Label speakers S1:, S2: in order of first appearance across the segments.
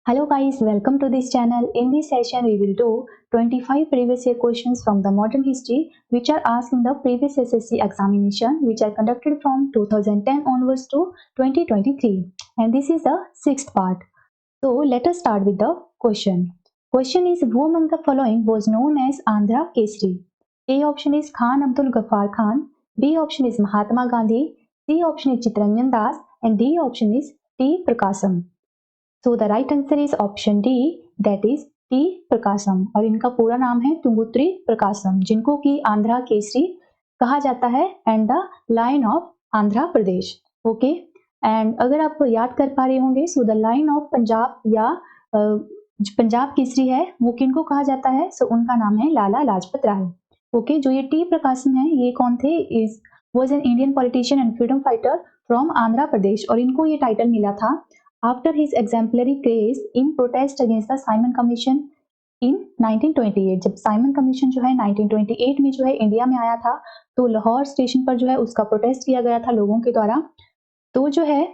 S1: Hello guys, welcome to this channel. In this session we will do 25 previous year questions from the modern history which are asked in the previous SSC examination which are conducted from 2010 onwards to 2023, and this is the sixth part. So let us start with the question. Question is, who among the following was known as Andhra Kesari? A option is Khan Abdul Ghaffar Khan, B option is Mahatma Gandhi, C option is Chittaranjan Das, and D option is T Prakasam. So the right answer is option D, that is T प्रकाशम, और इनका पूरा नाम है तुंगुत्री प्रकाशम, जिनको कि आंध्रा केसरी कहा जाता है and the lion of Andhra Pradesh. Okay, and अगर आप याद कर पा रहे होंगे, so the lion of Punjab या पंजाब केसरी है वो किनको कहा जाता है? सो उनका नाम है लाला लाजपत राय. ओके, जो ये टी प्रकाशम है ये कौन थे? Is was an Indian politician and freedom fighter from Andhra Pradesh, और इनको ये टाइटल मिला था after his exemplary case in protest against the Simon Commission in 1928. जब साइमन कमीशन जो है 1928 में जो है इंडिया में आया था, तो लाहौर स्टेशन पर जो है उसका प्रोटेस्ट किया गया था लोगों के द्वारा. तो जो है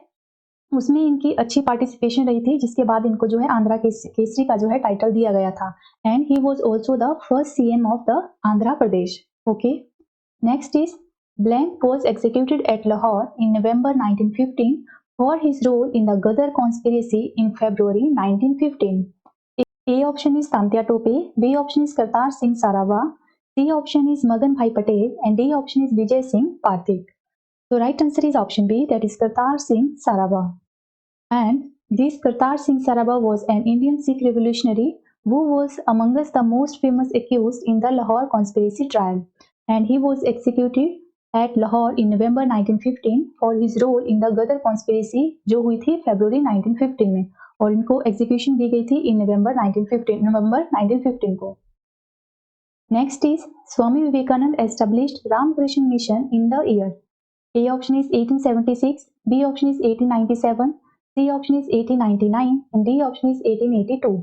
S1: उसमें इनकी अच्छी पार्टिसिपेशन रही थी, जिसके बाद इनको जो है आंध्रा केसरी का जो है टाइटल दिया गया था. And he was also the first CM of the Andhra Pradesh. Okay, next is blank was executed at Lahore in November 1915 for his role in the Ghadar conspiracy in February 1915. A option is Tantia Tope, B option is Kartar Singh Sarava, C option is Magan Bhai Patel, and D option is Vijay Singh Parthik. So right answer is option B, that is Kartar Singh Sarava. And this Kartar Singh Sarava was an Indian Sikh revolutionary who was among us the most famous accused in the Lahore conspiracy trial, and he was executed at Lahore in November 1915 for his role in the Ghadar conspiracy जो हुई थी February 1915 में, और इनको execution दी गई थी in November 1915 को. Next is Swami Vivekanand established Ramakrishna Mission in the year. A option is 1876, B option is 1897, C option is 1899, and D option is 1882.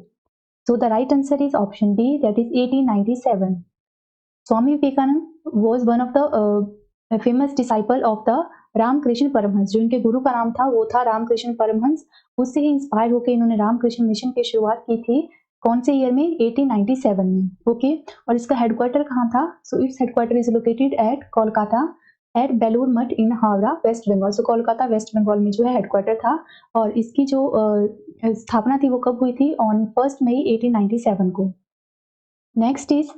S1: So the right answer is option B, that is 1897. Swami Vivekanand was one of the famous disciple of the Ramakrishna Paramahamsa. जो इनके गुरु का नाम था वो था रामकृष्ण परमहंस. उससे ही inspire होकर इन्होंने रामकृष्ण मिशन की शुरुआत की थी. कौन से ईयर में? 1897 में. ओके, और इसका हेडक्वार्टर कहाँ था? So its headquarter is located at Kolkata at Belur Math in Howrah, West Bengal. So Kolkata West Bengal में जो है हेडक्वार्टर था, और इसकी जो स्थापना थी वो कब हुई थी? ऑन 1 मई 1897 को. Next is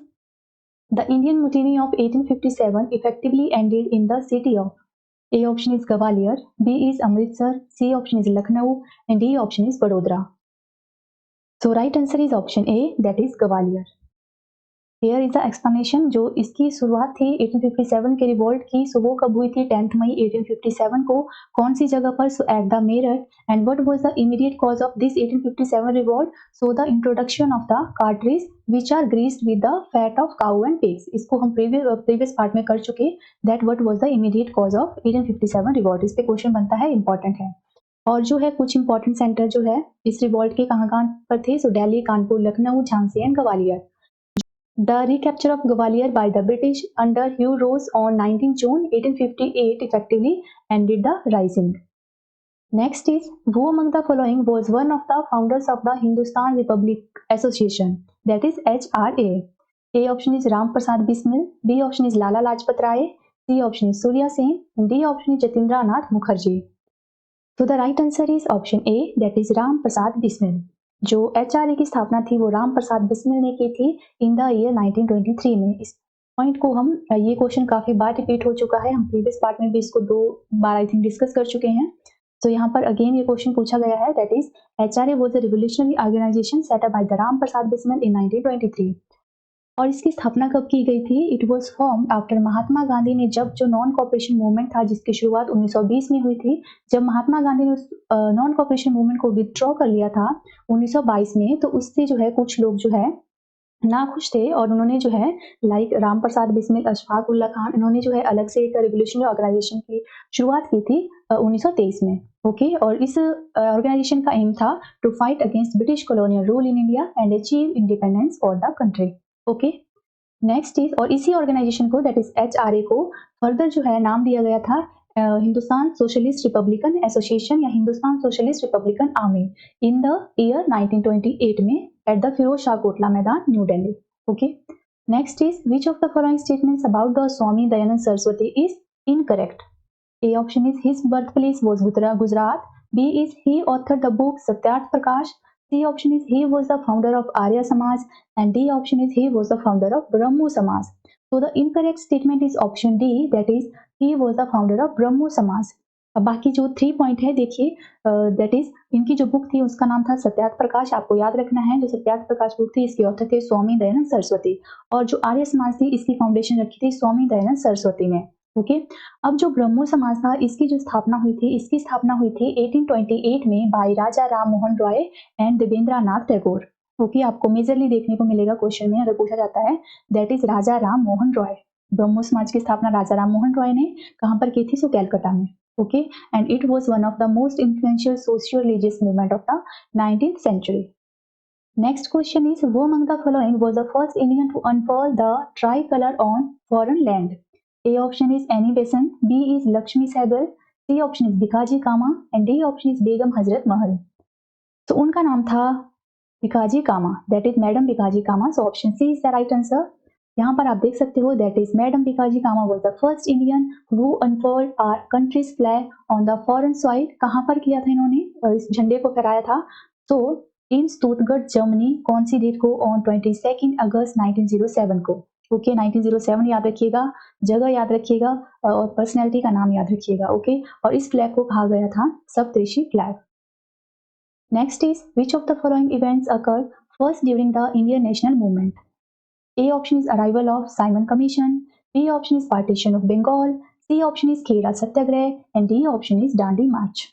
S1: The Indian Mutiny of 1857 effectively ended in the city of. A option is Gwalior, B is Amritsar, C option is Lucknow, and D option is Vadodara. So right answer is option A, that is Gwalior. Here is the explanation. जो इसकी शुरुआत थी 1857 के revolt की, सो वो कब हुई थी? 10 मई 1857 को. कौन सी जगह पर? So at the Meerut. And what was the immediate cause of this 1857 revolt? So the introduction of the cartridge which are greased with the fat of cow and pigs. इसको हम प्रीवियस पार्ट में कर चुके. That what was the immediate cause of 1857 revolt. इस पे question बनता है, important है. और जो है कुछ इंपॉर्टेंट सेंटर जो है इस रिवोल्ट के कहाँ पर थे? So Delhi, Kanpur, Lucknow, Jhansi and Gwalior. The recapture of Gwalior by the British under Hugh Ross on 19 June 1858 effectively ended the rising. Next is, who among the following was one of the founders of the Hindustan Republic Association, that is HRA? A option is Ram Prasad Bismil, B option is Lala Lajpat Rai, C option is Surya Sen, and D option is Jatindra Nath Mukherjee. So the right answer is option A, that is Ram Prasad Bismil. जो HRA की स्थापना थी वो राम प्रसाद बिस्मिल ने की थी in the year 1923 में. इस पॉइंट को हम, ये क्वेश्चन काफी बार रिपीट हो चुका है, हम प्रीवियस पार्ट में भी इसको 2 बार आई थिंक डिस्कस कर चुके हैं. तो यहाँ पर अगेन ये क्वेश्चन पूछा गया है, that is HRA was a revolutionary organisation set up by the Ram Prasad Bismil in 1923. और इसकी स्थापना कब की गई थी? It was form after Mahatma Gandhi ने, जब जो नॉन कॉपरेशन मूवमेंट था जिसकी शुरुआत 1920 में हुई थी, जब महात्मा गांधी ने नॉन कॉपरेशन मूवमेंट को विथड्रॉ कर लिया था 1922 में, तो उससे जो है कुछ लोग जो है ना खुश थे, और उन्होंने जो है लाइक राम प्रसाद बिस्मिल, अशफाक उल्ला खान, इन्होंने जो है अलग से एक रिवोल्यूशनरी ऑर्गेनाइजेशन की शुरुआत की थी 1923 में. ओके, और इस ऑर्गेनाइजेशन का एम था to fight against British colonial rule in India and achieve independence for the country. Okay, next is, और इसी ऑर्गेनाइजेशन को, दैट इज HRA को फर्दर जो है नाम दिया गया था Hindustan Socialist Republican Association या Hindustan socialist Republican army in the year 1928 में एट द फिरोज शाह कोटला मैदान, new Delhi. Okay. Next is which of the following statements about the Swami Dayanand Saraswati is incorrect. A option is his birthplace was Gujarat. B is he authored the book Satyarth Prakash. C option is he was the founder of Arya Samaj. And D option is he was the founder of Brahmo Samaj. So the incorrect statement is option D, that is he was the founder of Brahmo Samaj. अब बाकी जो 3 point है देखिए, that is इनकी जो book थी उसका नाम था सत्यार्थ प्रकाश. आपको याद रखना है, जो सत्यार्थ प्रकाश बुक थी इसके ऑथर थे स्वामी दयानंद सरस्वती, और जो आर्य समाज थी इसकी फाउंडेशन रखी थी स्वामी दयानंद सरस्वती ने. ओके. अब जो ब्रह्मो समाज था इसकी जो स्थापना हुई थी, इसकी स्थापना हुई थी 1828 में by Raja Ram Mohan Roy and Debendranath Tagore. Okay. आपको मेजरली देखने को मिलेगा क्वेश्चन में अगर पूछा जाता है, दैट इज राजा राम मोहन रॉय. ब्रह्मो समाज की स्थापना राजा राम मोहन रॉय ने कहां पर की थी? सो कैलकाटा में. Okay. And it was one of the most influential socio religious movement of the 19th century. Next question is, who among the following was the first Indian to unfurl the tricolor on foreign land? A option is Annie Besant, B is Lakshmi Sehgal, C option is Bikaji Kama, and D option is Begum Hazrat Mahal. तो उनका नाम था Bhikaiji Cama, that is madam Bhikaiji Cama. So option C is the right answer. यहाँ पर आप देख सकते हो, that is madam Bhikaiji Cama was the first Indian who unfurled our country's flag on the foreign soil. कहाँ पर किया था इन्होंने? इस झंडे को फहराया था. सो इन स्टुटगर्ट जर्मनी. कौन सी डेट को? ऑन 22 अगस्त 1907 को. ओके. 1907 याद रखिएगा, जगह याद रखिएगा और पर्सनैलिटी का नाम याद रखिएगा. ओके. और इस फ्लैग को कहा गया था Saptarishi flag. Next is which of the following events occur first during the Indian national movement. A option is arrival of Simon Commission, B option is partition of Bengal, C option is Khera Satyagrah, and D option is Dandi March.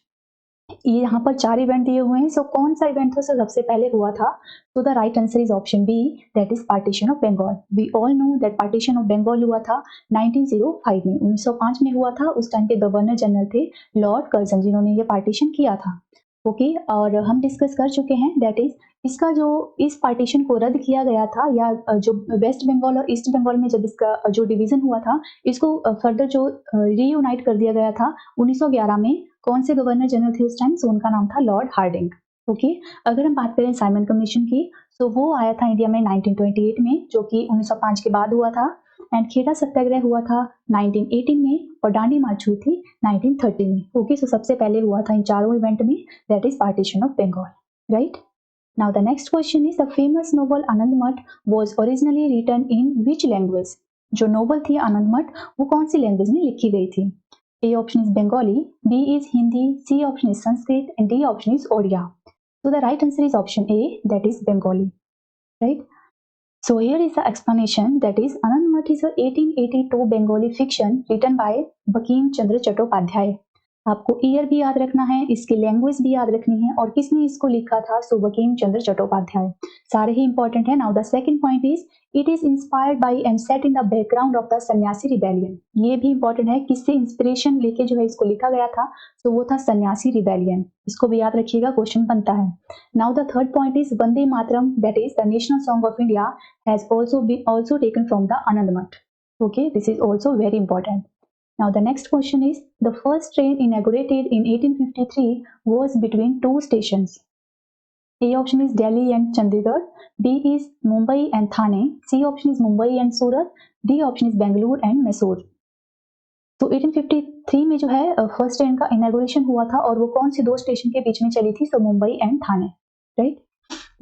S1: ये यहाँ पर 4 event दिए हुए हैं. सो कौन सा event था सबसे पहले हुआ था? So the right answer is option B, that is partition of Bengal. We all know that partition of Bengal हुआ था 1905 में, 1905 में हुआ था. उस टाइम के गवर्नर जनरल थे लॉर्ड कर्जन, जिन्होंने ये पार्टीशन किया था. ओके. और हम डिस्कस कर चुके हैं, दैट इज इसका जो इस पार्टीशन को रद्द किया गया था, या जो वेस्ट बंगाल और ईस्ट बंगाल में जब इसका जो डिवीजन हुआ था, इसको फर्दर जो रीयूनाइट कर दिया गया था 1911 में. कौन से गवर्नर जनरल थे उस टाइम? सो उनका नाम था लॉर्ड हार्डिंग. ओके. अगर हम बात करें साइमन कमीशन की, तो वो आया था इंडिया में 1928 में, जो कि 1905 के बाद हुआ था. एंड खेड़ा सत्याग्रह हुआ था 1918 में, और डांडी मार्च हुई थी 1930 में. ओके. सो सबसे पहले हुआ था इन चारों इवेंट में, that is partition of Bengal. Right. Now the next question is, the famous novel Anandamath was originally written in which language? जो नोवेल थी आनंदमठ वो कौन सी लैंग्वेज में लिखी गई थी? A option is Bengali, B is Hindi, C option is Sanskrit, and D option is Odia. So the right answer is option A, that is Bengali. Right? So here is the explanation, that is Anandamath is a 1882 Bengali fiction written by Bankim Chandra Chattopadhyay. आपको year भी याद रखना है, इसकी language भी याद रखनी है, और किसने इसको लिखा था? सो बंकिम चंद्र चट्टोपाध्याय. सारे ही इंपॉर्टेंट है. Now the second point is, it is inspired by and set in the background of the सन्यासी रिबेलियन. ये भी इंपॉर्टेंट है, किससे इंस्पिरेशन लेके जो है इसको लिखा गया था? सो वो था सन्यासी रिबेलियन. इसको भी याद रखिएगा, क्वेश्चन बनता है. Now the third point is, Vande Mataram, that is the national song of India, has also taken from the Anandamath. Okay. This is also very important. Now the next question is, the first train inaugurated in 1853 was between 2 stations. A option is Delhi and Chandigarh, B is Mumbai and Thane, C option is Mumbai and Surat, D option is Bangalore and Mysore. तो 1853 में जो है first train का inauguration हुआ था, और वो कौन सी 2 स्टेशन के बीच में चली थी? So Mumbai and Thane. Right.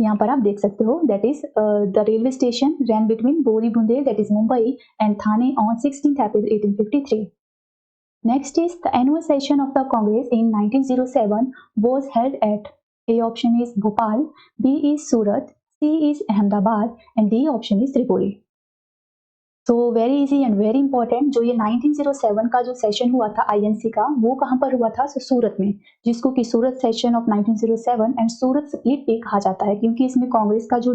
S1: यहाँ पर आप देख सकते हो, that is the railway station ran between Bori Bunder, that is Mumbai, and Thane on 16th April 1853. Next is, the annual session of the Congress in 1907 was held at, A option is Bhopal, B is Surat, C is Ahmedabad, and D option is Tripoli. So very easy and very important. जो ये 1907 का जो session हुआ था INC का, वो कहाँ पर हुआ था? सो सूरत में, जिसको कि Surat session of 1907 and Surat split भी कहा जाता है, क्योंकि इसमें कांग्रेस का जो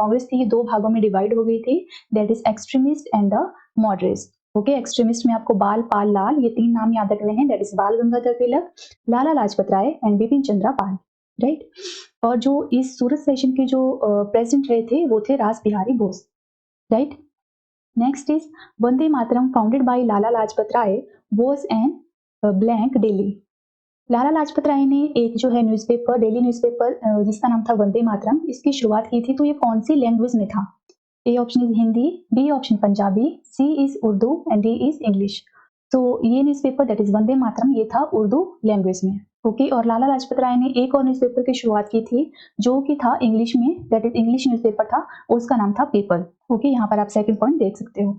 S1: कांग्रेस थी ये 2 भागों में डिवाइड हो गई थी, that is extremist and the moderates. Okay. Extremist में आपको बाल, पाल, लाल, ये 3 नाम याद रखने हैं, that is Bal Gangadhar Tilak, Lala Lajpat Rai and Bipin Chandra Pal. Right. और जो इस सूरत सेशन के जो प्रेसिडेंट रहे थे वो थे Ras Bihari Bose. Right. Next is, Vande Mataram founded by Lala Lajpat Rai was an blank daily. Lala Lajpat Rai ने एक जो है न्यूज़पेपर, डेली न्यूज़पेपर जिसका नाम था वंदे मातरम, इसकी शुरुआत की थी। तो ये कौन सी लैंग्वेज में था? A option is Hindi, B option Punjabi, C is Urdu and D is English. तो ये newspaper that is Vande Mataram ये था उर्दू लैंग्वेज में। ओके, और लाला लाजपत राय ने एक और न्यूज़पेपर की शुरुआत की थी जो कि था इंग्लिश में, दैट इज इंग्लिश न्यूज़पेपर था, उसका नाम था पेपर। ओके, यहाँ पर आप सेकंड पॉइंट देख सकते हो।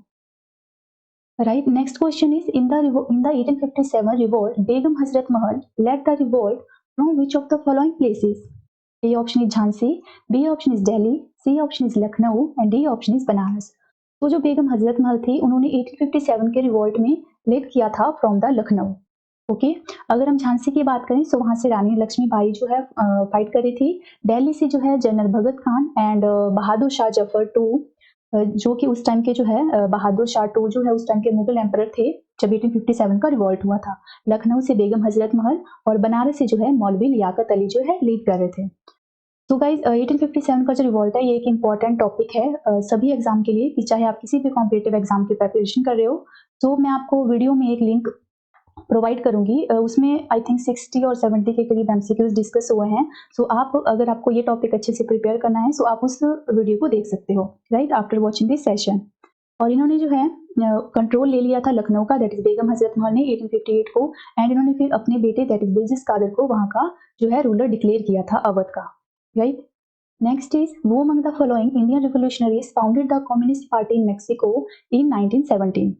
S1: Right. Next question is in the 1857 revolt, Begum Hazrat Mahal led the revolt from which of the following places? A option is Jhansi, B option is Delhi, C option is Lucknow and D option is Banaras. तो जो बेगम हजरत महल थी उन्होंने 1857 के revolt में lead किया था from the Lucknow. Okay, अगर हम झांसी की बात करें तो वहां से रानी लक्ष्मीबाई जो है फाइट कर रही थी। दिल्ली से जो है general Bhagat Khan and Bahadur Shah Zafar too, जो कि उस टाइम के जो है बहादुर शाह टू जो है उस टाइम के मुगल एम्परर थे जब 1857 का रिवॉल्ट हुआ था। लखनऊ से बेगम हजरत महल और बनारस से जो है मौलवी लियाकत अली जो है लीड कर रहे थे। तो गाइज 1857 का जो रिवॉल्ट है ये एक इम्पॉर्टेंट टॉपिक है सभी एग्जाम के लिए, कि चाहे आप किसी भी कॉम्पिटेटिव एग्जाम की प्रिपरेशन कर रहे हो। तो मैं आपको वीडियो में एक लिंक प्रोवाइड करूंगी, उसमें आई थिंक 60 और 70 के करीब एमसीक्यूज डिस्कस हुए हैं। सो आप अगर आपको ये टॉपिक अच्छे से प्रिपेयर करना है सो आप उस वीडियो को देख सकते हो, right, after watching this session. और इन्होंने जो है कंट्रोल ले लिया था लखनऊ का, दैट इज बेगम हजरत महल ने 1858 को, एंड इन्होंने फिर अपने बेटे दैट इज बेजिस कादर को वहां का जो है रूलर डिक्लेयर किया था अवध का, right. Next is who among the following Indian revolutionaries founded the communist party in Mexico in 1917।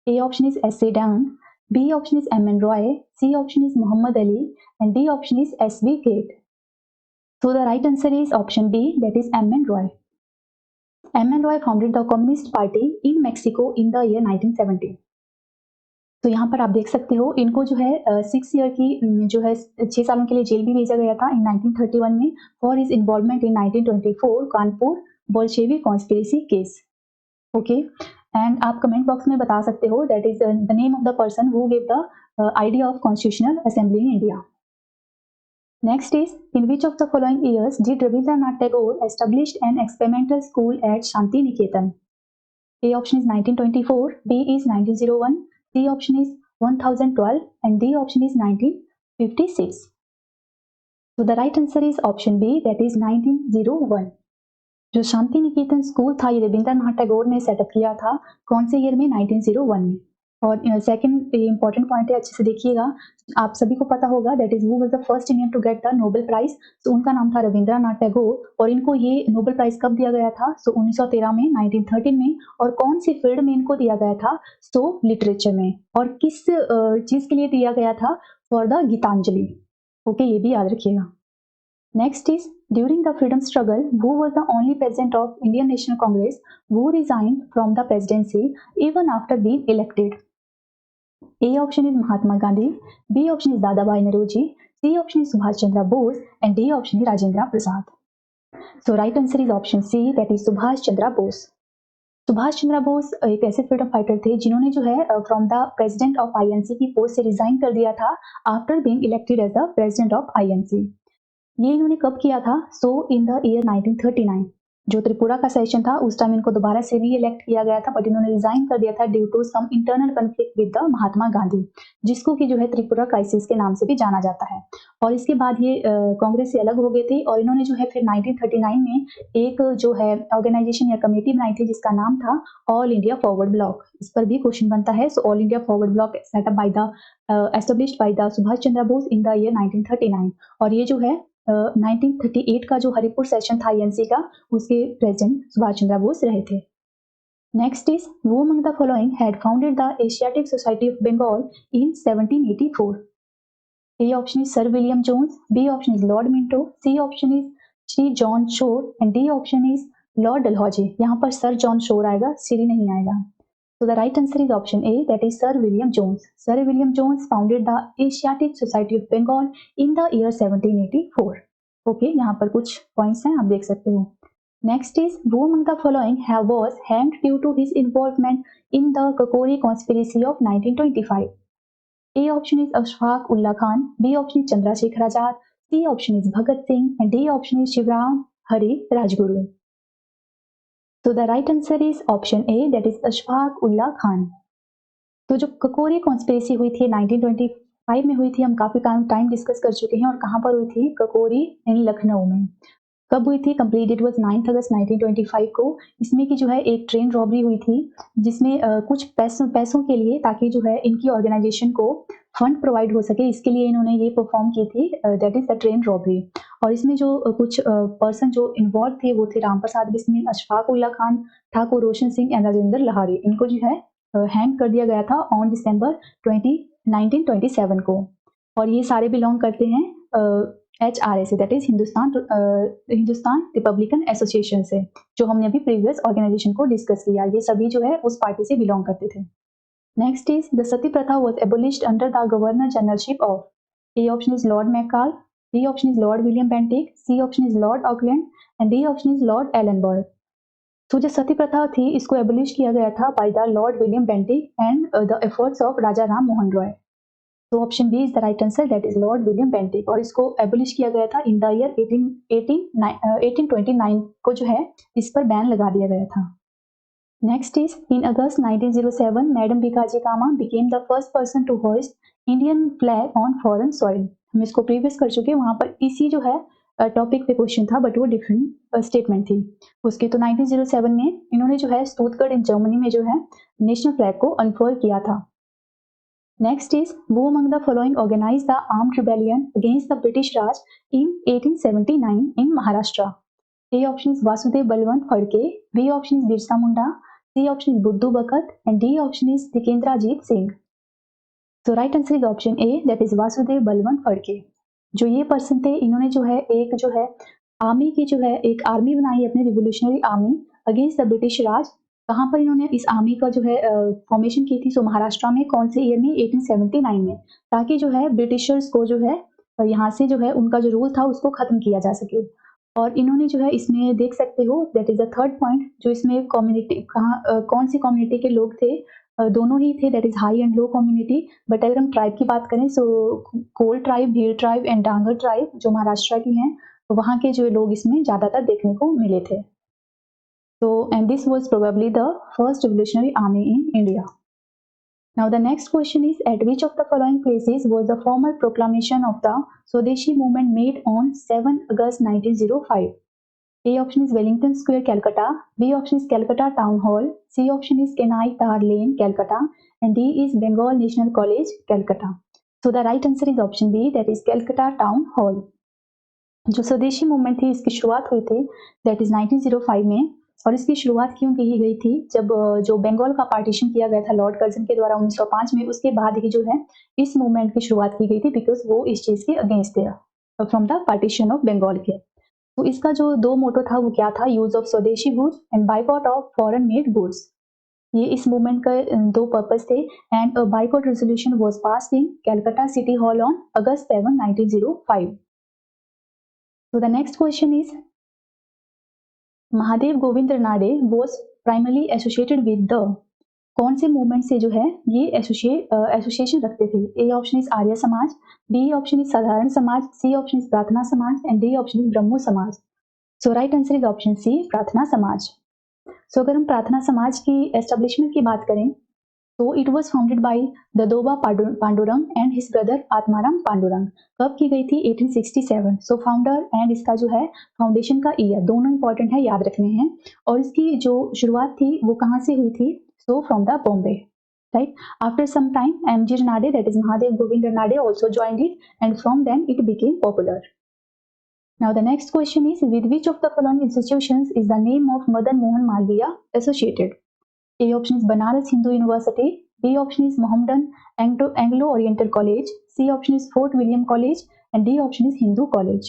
S1: A option is S.A. Down, B option is M.N. Roy, C option is Muhammad Ali, and D option is S.V. Gate. So the right answer is option B, that is M.N. Roy. M.N. Roy founded the Communist Party in Mexico in the year 1917. तो यहाँ पर आप देख सकते हो इनको जो है 6 ईयर की जो है 6 सालों के लिए जेल भी भेजा गया था इन 1931 में for his involvement in 1924 Kanpur Bolshevik conspiracy case. Okay, and आप कमेंट बॉक्स में बता सकते हो that is the name of the person who give the idea of constitutional assembly in India. Next is in which of the following years did Rabindranath Tagore established an experimental school eight Shanti Niketan? A option is 1924, B is 1901, C option is 1012 and D option is 1956. So the right answer is option B, that is 1901. जो Shanti Niketan school था ये रविंद्रनाथ टैगोर ने setup किया था कौन से year में? 1901 में। और सेकंड इंपॉर्टेंट पॉइंट है, अच्छे से देखिएगा, आप सभी को पता होगा that is who was the first Indian to get the Nobel prize. तो उनका नाम था रविंद्रनाथ टैगोर और इनको ये नोबेल प्राइज कब दिया गया था? सो 1913 में, 1913 में। और कौन सी फील्ड में इनको दिया गया था? सो लिटरेचर में। और किस चीज के लिए दिया गया था? For the Geetanjali. ओके, ये भी याद रखिएगा। Next is during the freedom struggle, who was the only president of Indian National Congress who resigned from the presidency even after being elected? A option is Mahatma Gandhi, B option is Dadabhai Naoroji, C option is Subhash Chandra Bose, and D option is Rajendra Prasad. So right answer is option C, that is Subhash Chandra Bose. Subhash Chandra Bose एक ऐसे freedom fighter थे जिन्होंने जो है from the president of INC की post से resign कर दिया था after being elected as the president of INC. ये इन्होंने कब किया था? सो इन द ईयर 1939 जो त्रिपुरा का सेशन था उस टाइम इनको दोबारा से री इलेक्ट किया गया था, बट इन्होंने रिजाइन कर दिया था due to some internal conflict with the Mahatma Gandhi, जिसको कि जो है त्रिपुरा क्राइसिस के नाम से भी जाना जाता है। और इसके बाद ये कांग्रेस से अलग हो गए थे और इन्होंने जो है फिर 1939 में एक जो है ऑर्गेनाइजेशन या कमेटी बनाई थी जिसका नाम था ऑल इंडिया फॉरवर्ड ब्लॉक। इस पर भी क्वेश्चन बनता है। So all India forward block setup by the established by the Subhash Chandra Bose in the year 1939। और ये जो है 1938 का जो हरिपुर सेशन था आईएनसी का उसके प्रेसिडेंट सुभाष चंद्र बोस रहे थे। Next is who among the following had founded the Asiatic Society of Bengal in 1784? A option is sir William Jones, B option is lord Minto, C option is sir John Shore and D option is lord Dalhousie. यहाँ पर sir John Shore आएगा, श्री नहीं आएगा। So the right answer is option A, that is Sir William Jones. Sir William Jones founded the Asiatic Society of Bengal in the year 1784. Okay, यहाँ पर कुछ points हैं, आप देख सकते हो। Next is who among the following was hanged due to his involvement in the Kakori conspiracy of 1925? A option is Ashfaq Ullah Khan, B option is Chandrasekhar Azad, C option is Bhagat Singh, and D option is Shivram Hari Rajguru. So the right answer is option A, that is Ashfaq Ullah Khan. तो जो ककोरी conspiracy हुई थी 1925 में हुई थी, हम काफ़ी time discuss कर चुके हैं, और कहाँ पर हुई थी ककोरी? इन लखनऊ में। कब हुई थी? कंप्लीट इट वाज 9 अगस्त 1925 को। इसमें की जो है एक ट्रेन रॉबरी हुई थी, जिसमें कुछ पैसों के लिए, ताकि जो है इनकी ऑर्गेनाइजेशन को फंड प्रोवाइड हो सके, इसके लिए इन्होंने ये परफॉर्म की थी, that is the train robbery. और इसमें जो कुछ पर्सन जो इन्वॉल्व थे वो थे राम प्रसाद बिस्मिल, अशफाक उल्ला खान, ठाकुर रोशन सिंह एंड राजेंद्र लहारी। इनको जो है हैंग कर दिया गया था ऑन दिसंबर 1927 को। और ये सारे बिलोंग करते हैं HRA से, that is Hindustan Republican association से, जो हमने अभी प्रीवियस ऑर्गेनाइजेशन को डिस्कस किया। ये सभी जो है उस पार्टी से बिलोंग करते थे। Next is the sati pratha was abolished under the governor generalship of. A option is lord Macaulay, B option is lord William Bentinck, C option is lord Auckland and D option is lord Ellenborough. तो जो सती प्रथा थी, इसको abolish किया गया था by the lord William Bentinck and the efforts of Raja Ram Mohan Roy. तो option B is the right answer, that is lord William Bentinck. और इसको एबोलिश किया गया था इन द ईयर 1829 को, जो है इस पर बैन लगा दिया गया था। Next is in August 1907 madam Bhikaji Cama became the first person to hoist Indian flag on foreign soil. हम इसको प्रीवियस कर चुके हैं, वहां पर इसी जो है टॉपिक पे क्वेश्चन था, बट वो डिफरेंट स्टेटमेंट थी उसकी। तो 1907 में इन्होंने जो है स्टुटगर्ट इन जर्मनी में जो है नेशनल फ्लैग को अनफर्ल किया था। Next is who among the following organized the armed rebellion against the British Raj in 1879 in Maharashtra? A option is Vasudev Balwant Phadke, B option is Birsa Munda, C option is Buddhu Bakat and D option is Tikendrajit Singh. So right answer is option A, that is Vasudev Balwant Phadke. जो ये person थे, इन्होंने जो है एक जो है army की जो है एक आर्मी बनाई, अपनी revolutionary army against the British Raj. कहाँ पर इन्होंने इस आर्मी का जो है फॉर्मेशन की थी? सो महाराष्ट्र में। कौन से ईयर में? 1879 में, ताकि जो है ब्रिटिशर्स को जो है यहाँ से जो है उनका जो रूल था उसको खत्म किया जा सके। और इन्होंने जो है इसमें देख सकते हो, that is the third point, जो इसमें कम्युनिटी कौन सी कम्युनिटी के लोग थे? दोनों ही थे, that is high and low community. But अगर हम ट्राइब की बात करें, so Kol tribe, Bhil tribe and Dangar tribe जो महाराष्ट्र की हैं, वहाँ के जो लोग इसमें ज्यादातर देखने को मिले थे। So, and this was probably the first revolutionary army in India. Now the next question is, at which of the following places was the formal proclamation of the Swadeshi movement made on 7 August 1905? A option is Wellington Square, Calcutta, B option is Calcutta Town Hall, C option is Kenai Tar Lane, Calcutta, and D is Bengal National College, Calcutta. So the right answer is option B, that is Calcutta Town Hall. जो स्वदेशी movement थी, इसकी शुरुआत हुई थी that is 1905 में। और इसकी शुरुआत क्यों की गई थी? जब जो बंगाल का पार्टीशन किया गया था लॉर्ड कर्जन के द्वारा 1905 में, उसके बाद ही जो है इस मूवमेंट की शुरुआत की गई थी, बिकॉज वो इस चीज के अगेंस्ट थे from the partition of Bengal के। तो इसका जो दो मोटो था वो क्या था? यूज ऑफ स्वदेशी goods and boycott of foreign made goods. ये इस मूवमेंट का दो पर्पस थे। And boycott resolution was passed in Calcutta city hall on August 7, 1905. So the next question is, Mahadev Govind Ranade was primarily associated with the, कौन से movement से जो है ये एसोसिएशन रखते थे? ए option is Arya Samaj, B option is साधारण समाज, सी option is Prarthana Samaj and D option is Brahmo Samaj. So right answer is option C, Prarthana Samaj. सो अगर हम प्रार्थना समाज की एस्टेब्लिशमेंट की बात करें, तो it was founded by Dadoba Pandurang and his brother Atmaram Pandurang. कब की गई थी? 1867। सो फाउंडर एंड इसका जो है फाउंडेशन का ईयर दोनों इंपॉर्टेंट है, याद रखने हैं। और इसकी जो शुरुआत थी वो कहाँ से हुई थी? So from the Bombay, right. After some time M G Ranade, that is Mahadev Govind Ranade, also joined it and from then it became popular. Now the next question is, with which of the following institutions is the name of Madan Mohan Malviya associated? A option is Banaras Hindu University, B option is Mohammedan Anglo-Oriental College, C option is Fort William College and D option is Hindu College.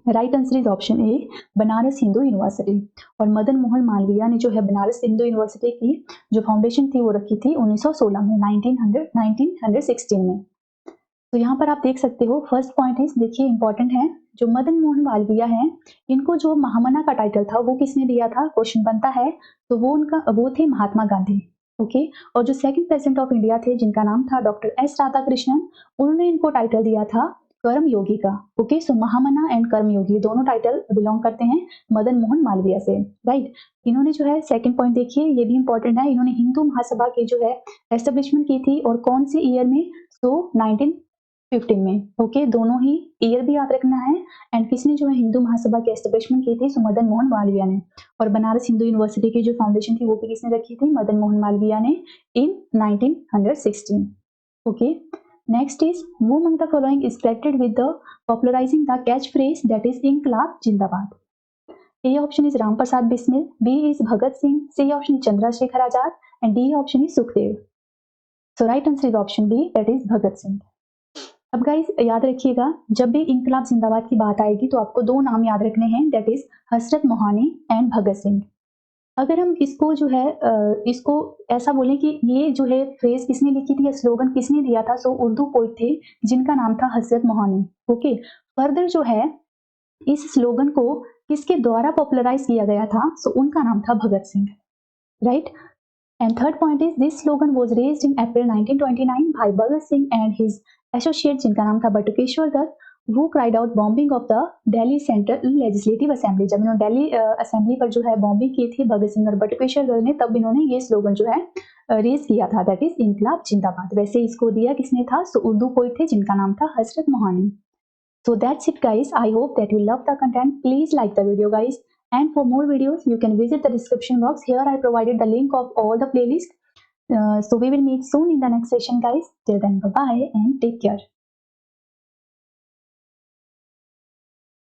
S1: Right answer is option A, Banaras Hindu university. और मदन मोहन मालवीय ने जो है Banaras Hindu university की जो foundation थी वो रखी थी 1916 में, 1916 में। तो यहाँ पर आप देख सकते हो, फर्स्ट पॉइंट इज, देखिए इंपॉर्टेंट है, जो मदन मोहन मालवीय हैं, इनको जो महामना का टाइटल था वो किसने दिया था? क्वेश्चन बनता है। तो वो थे महात्मा गांधी, ओके। और जो सेकंड प्रेसिडेंट ऑफ इंडिया थे जिनका नाम था डॉक्टर एस राधाकृष्णन, उन्होंने इनको टाइटल दिया था कर्मयोगी का। ओके, सो महामना एंड कर्मयोगी दोनों टाइटल बिलोंग करते हैं मदन मोहन मालवीय से, राइट। इन्होंने जो है सेकंड पॉइंट देखिए, ये भी इंपॉर्टेंट है, इन्होंने हिंदू महासभा की जो है एस्टेब्लिशमेंट की थी और कौन सी ईयर में, सो 1915 में। ओके, दोनों ही ईयर भी याद रखना है। एंड किसने जो है हिंदू महासभा की एस्टेब्लिशमेंट की थी, सो मदन मोहन मालवीय ने। और बनारस हिंदू यूनिवर्सिटी की जो फाउंडेशन थी वो भी किसने रखी थी, मदन मोहन मालवीय ने इन 1916। Okay, next is who among the following is credited with the popularizing the catchphrase that is Inqilab Jindabad? A option is Ram Prasad Bismil, B is Bhagat Singh, C option is Chandrasekhar Azad, and D option is Sukhdev. So right answer is option B, that is Bhagat Singh. अब guys याद रखिएगा, जब भी इंकलाब जिंदाबाद की बात आएगी तो आपको दो नाम याद रखने हैं, that is Hasrat Mohani and Bhagat Singh. अगर हम इसको जो है इसको ऐसा बोलें कि ये जो है फ्रेज किसने लिखी थी या स्लोगन किसने दिया था, सो उर्दू पोइट थे जिनका नाम था हजरत मोहानी। ओके, फर्दर जो है इस स्लोगन को किसके द्वारा पॉपुलराइज किया गया था, सो उनका नाम था Bhagat Singh, right. And third point is this slogan was raised in April 1929 by Bhagat Singh and his associate जिनका नाम था Batukeshwar Dutt, who cried out bombing of the Delhi Central Legislative Assembly। जब इन्होंने दिल्ली असेंबली पर जो है बॉम्बिंग की थी भगत सिंह और बटुकेश्वर दत्त ने, तब इन्होंने ये स्लोगन जो है रेज किया था, दैट इज इंकलाब जिंदाबाद। वैसे इसको दिया किसने था, सो उर्दू पोइट थे जिनका नाम था हजरत Mohani. So that's it guys, I hope that you love the content. Please like the video guys, and for more videos you can visit the description box. Here I provided the link of all the playlists. So we will meet soon in the next session guys. Till then, bye bye and take care.